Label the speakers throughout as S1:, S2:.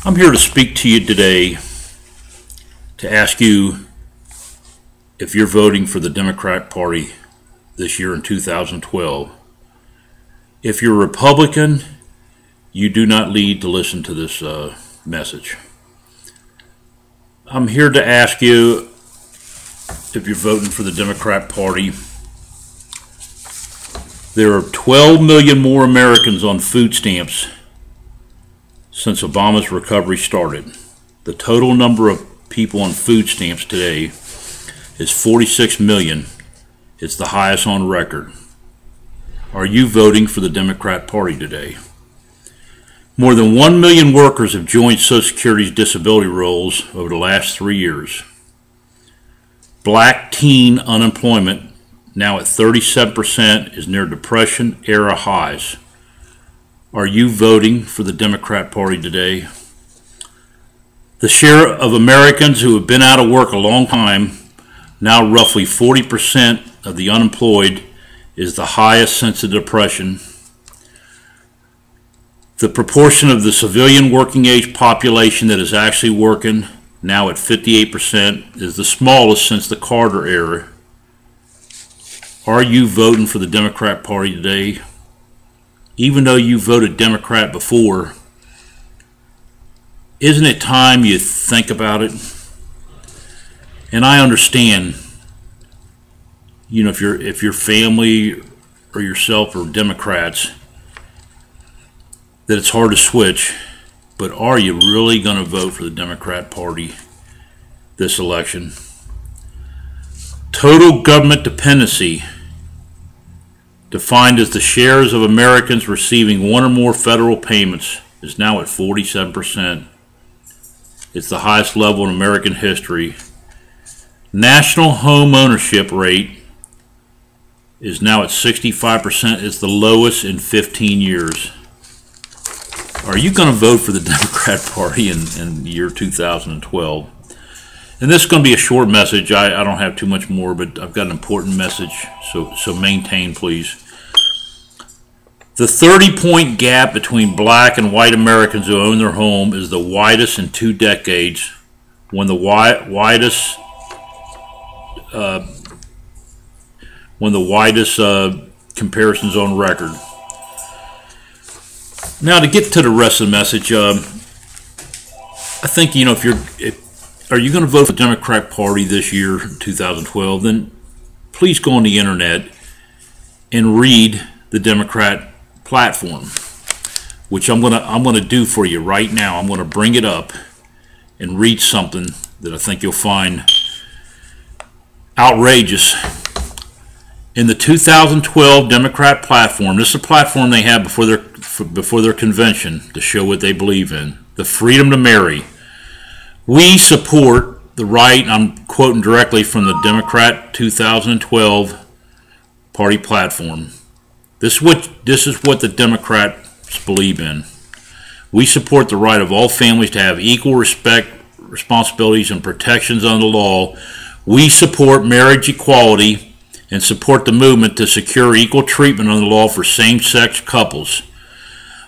S1: I'm here to speak to you today to ask you if you're voting for the Democrat Party this year in 2012. If you're a Republican, you do not need to listen to this message. I'm here to ask you if you're voting for the Democrat Party. There are 12 million more Americans on food stamps since Obama's recovery started. The total number of people on food stamps today is 46 million. It's the highest on record. Are you voting for the Democrat Party today? More than 1 million workers have joined Social Security's disability rolls over the last 3 years. Black teen unemployment, now at 37%, is near Depression-era highs. Are you voting for the Democrat Party today? The share of Americans who have been out of work a long time, now roughly 40% of the unemployed, is the highest since the Depression. The proportion of the civilian working age population that is actually working, now at 58%, is the smallest since the Carter era. Are you voting for the Democrat Party today? Even though you voted Democrat before, isn't it time you think about it? And I understand, if your family or yourself are Democrats, that it's hard to switch, but are you really going to vote for the Democrat Party this election? Total government dependency, defined as the shares of Americans receiving one or more federal payments, is now at 47%. It's the highest level in American history. National home ownership rate is now at 65%. It's the lowest in 15 years. Are you going to vote for the Democrat Party in the year 2012? And this is going to be a short message. I don't have too much more, but I've got an important message, so maintain, please. The 30-point gap between black and white Americans who own their home is the widest in 2 decades, when the widest comparisons on record. Now, to get to the rest of the message, I think, are you going to vote for the Democrat Party this year, 2012? Then please go on the internet and read the Democrat platform, which I'm gonna do for you right now. I'm gonna bring it up and read something that I think you'll find outrageous. In the 2012 Democrat platform, this is a platform they have before their convention to show what they believe in: the freedom to marry. We support the right, and I'm quoting directly from the Democrat 2012 party platform. This is what the Democrats believe in. We support the right of all families to have equal respect, responsibilities, and protections under the law. We support marriage equality and support the movement to secure equal treatment under the law for same-sex couples.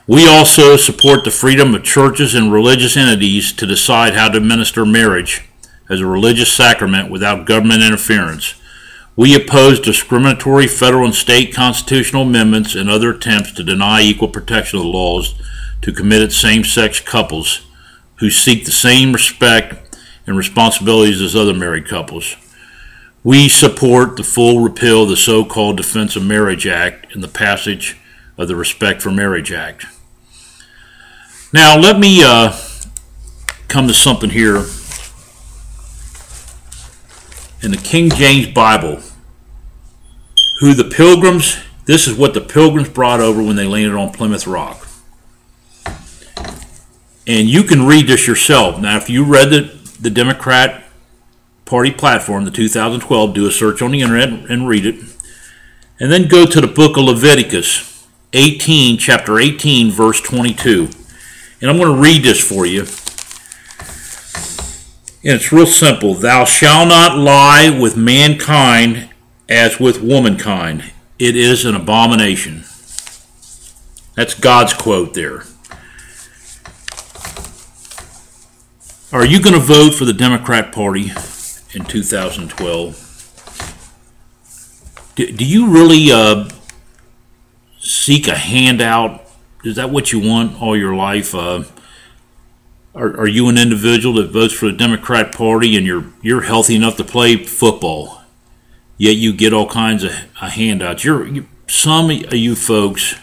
S1: We also support the freedom of churches and religious entities to decide how to administer marriage as a religious sacrament without government interference. We oppose discriminatory federal and state constitutional amendments and other attempts to deny equal protection of the laws to committed same-sex couples who seek the same respect and responsibilities as other married couples. We support the full repeal of the so-called Defense of Marriage Act and the passage of the Respect for Marriage Act. Now, let me come to something here. In the King James Bible, this is what the Pilgrims brought over when they landed on Plymouth Rock. And you can read this yourself. Now, if you read the Democrat Party platform, the 2012, do a search on the internet and read it. And then go to the book of Leviticus 18, chapter 18, verse 22. And I'm going to read this for you. And it's real simple. Thou shalt not lie with mankind as with womankind. It is an abomination. That's God's quote there. Are you going to vote for the Democrat Party in 2012? Do you really seek a handout? Is that what you want all your life? Are you an individual that votes for the Democrat Party and you're healthy enough to play football, yet you get all kinds of handouts? Some of you folks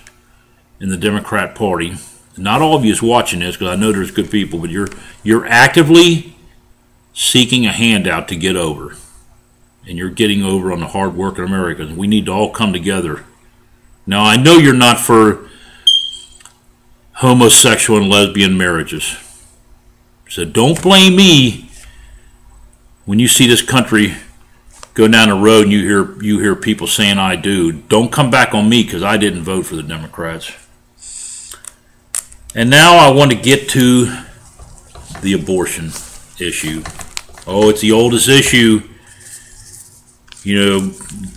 S1: in the Democrat Party, not all of you is watching this because I know there's good people, but you're actively seeking a handout to get over, and you're getting over on the hard-working Americans. We need to all come together. Now, I know you're not for homosexual and lesbian marriages. So don't blame me when you see this country go down the road and you hear people saying I do. Don't come back on me because I didn't vote for the Democrats. And now I want to get to the abortion issue. Oh, it's the oldest issue,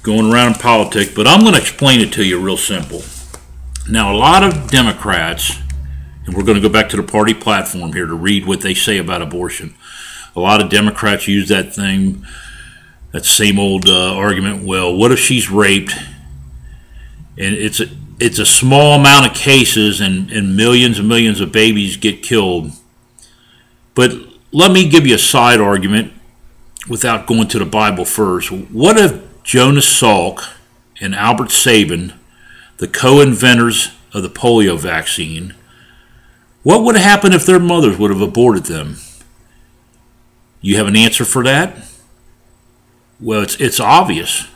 S1: going around in politics, but I'm going to explain it to you real simple. Now, a lot of Democrats, and we're going to go back to the party platform here to read what they say about abortion. A lot of Democrats use that same old argument, well, what if she's raped? And it's a small amount of cases and millions and millions of babies get killed. But let me give you a side argument without going to the Bible first. What if Jonas Salk and Albert Sabin, the co-inventors of the polio vaccine, what would have happened if their mothers would have aborted them? You have an answer for that? Well, it's obvious.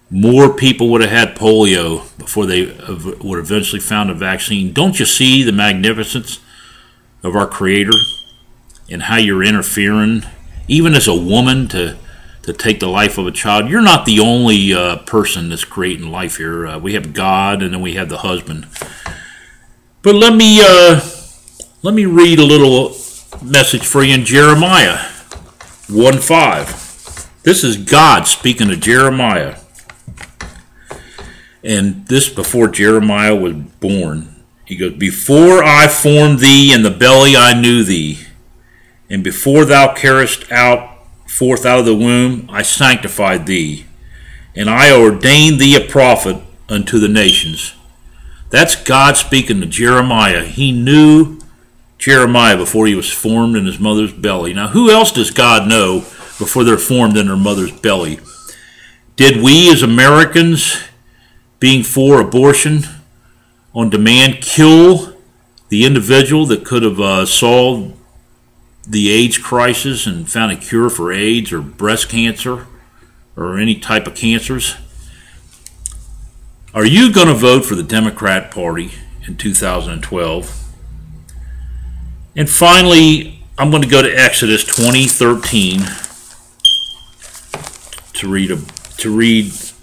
S1: More people would have had polio before they would eventually found a vaccine. Don't you see the magnificence of our Creator and how you're interfering, even as a woman, to take the life of a child? You're not the only person that's creating life here. We have God, and then we have the husband. But let me read a little message for you in Jeremiah 1:5. This is God speaking to Jeremiah. And this before Jeremiah was born. He goes, before I formed thee in the belly I knew thee. And before thou carest forth out of the womb, I sanctified thee. And I ordained thee a prophet unto the nations. That's God speaking to Jeremiah. He knew Jeremiah before he was formed in his mother's belly. Now, who else does God know before they're formed in their mother's belly? Did we as Americans, being for abortion on demand, kill the individual that could have solved the AIDS crisis and found a cure for AIDS or breast cancer or any type of cancers? Are you going to vote for the Democrat Party in 2012? And finally, I'm going to go to Exodus 20:13 to read.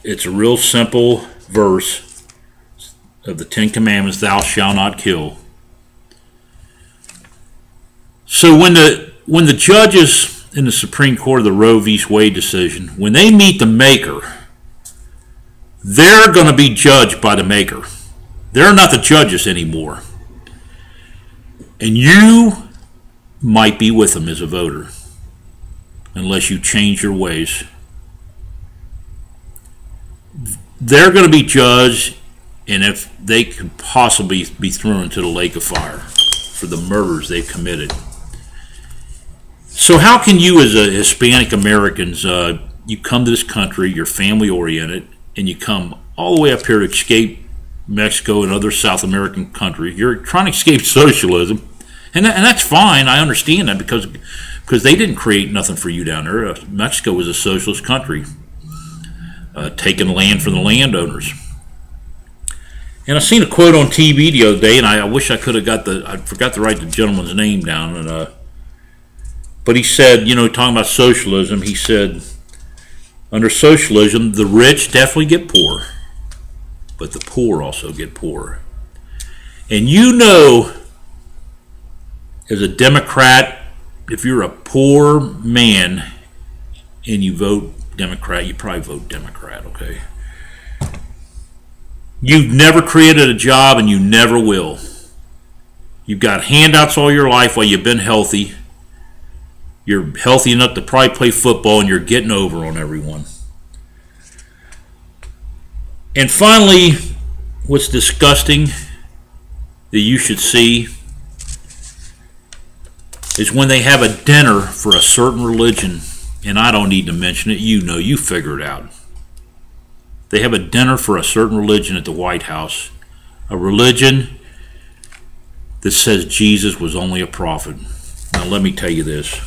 S1: It's a real simple verse of the Ten Commandments: "Thou shalt not kill." So when the judges in the Supreme Court of the Roe v. Wade decision, when they meet the Maker, they're going to be judged by the Maker. They're not the judges anymore. And you might be with them as a voter, unless you change your ways. They're going to be judged, and if they could possibly be thrown into the lake of fire for the murders they've committed. So how can you as a Hispanic Americans, you come to this country, you're family oriented, and you come all the way up here to escape Mexico and other South American countries. You're trying to escape socialism, and that's fine. I understand that because they didn't create nothing for you down there. Mexico was a socialist country, taking land from the landowners. And I seen a quote on TV the other day, and I wish I could have I forgot to write the gentleman's name down. And but he said, talking about socialism, he said, under socialism, the rich definitely get poor, but the poor also get poorer. And as a Democrat, if you're a poor man and you vote Democrat, you probably vote Democrat, okay? You've never created a job and you never will. You've got handouts all your life while you've been healthy. You're healthy enough to probably play football, and you're getting over on everyone. And finally, what's disgusting that you should see is when they have a dinner for a certain religion, and I don't need to mention it, you know, you figure it out. They have a dinner for a certain religion at the White House, a religion that says Jesus was only a prophet. Now let me tell you this,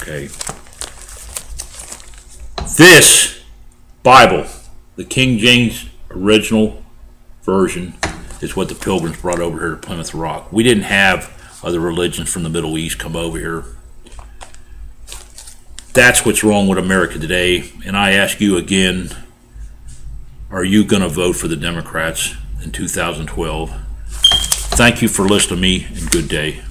S1: okay? This Bible, the King James original version, is what the Pilgrims brought over here to Plymouth Rock. We didn't have other religions from the Middle East come over here. That's what's wrong with America today. And I ask you again, are you going to vote for the Democrats in 2012? Thank you for listening to me, and good day.